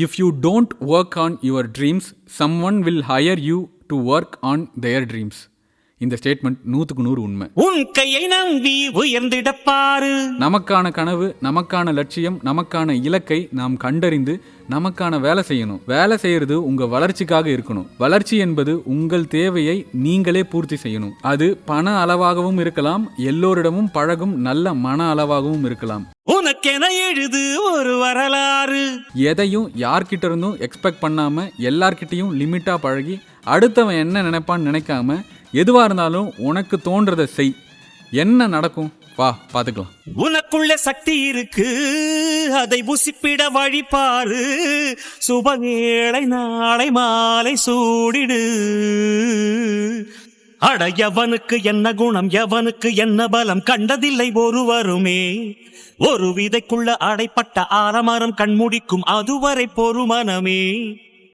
If you don't work on your dreams, someone will hire you to work on their dreams. இந்த statement 100% உண்மை. உன் கையை நம்பி உயர்ந்திடப்பாரு. நமக்கான கனவு, நமக்கான லட்சியம், நமக்கான இலக்கை நாம் கண்டறிந்து நமக்கான வேலை செய்யணும். வேலை செய்யறது உங்க வளர்ச்சிக்காக இருக்கணும். வளர்ச்சி என்பது உங்கள் தேவையை நீங்களே பூர்த்தி செய்யணும். அது பண அளவாகவும் இருக்கலாம், எல்லோரிடமும் பழகும் நல்ல மன அளவாகவும் இருக்கலாம். உனக்கென எழுது ஒரு வரலாறு. எதையும் யார்கிட்ட இருந்தும் எக்ஸ்பெக்ட் பண்ணாம எல்லார்கிட்டையும் லிமிட்டா பழகி அடுத்தவன் என்ன நினைப்பான்னு நினைக்காம எதுவா இருந்தாலும் உனக்கு தோன்றதை செய். என்ன நடக்கும் வா பாத்துக்கலாம். உனக்குள்ள சக்தி இருக்கு, அதை புசிப்பிட வழிபாரு. சுபவேளை நாளை மாலை சூடிடு. அட எவனுக்கு என்ன குணம், எவனுக்கு என்ன பலம் கண்டதில்லை ஒருவருமே. ஒரு விதைக்குள்ள அடைப்பட்ட ஆலமரம் கண்முடிக்கும் அதுவரை பொறுமனமே.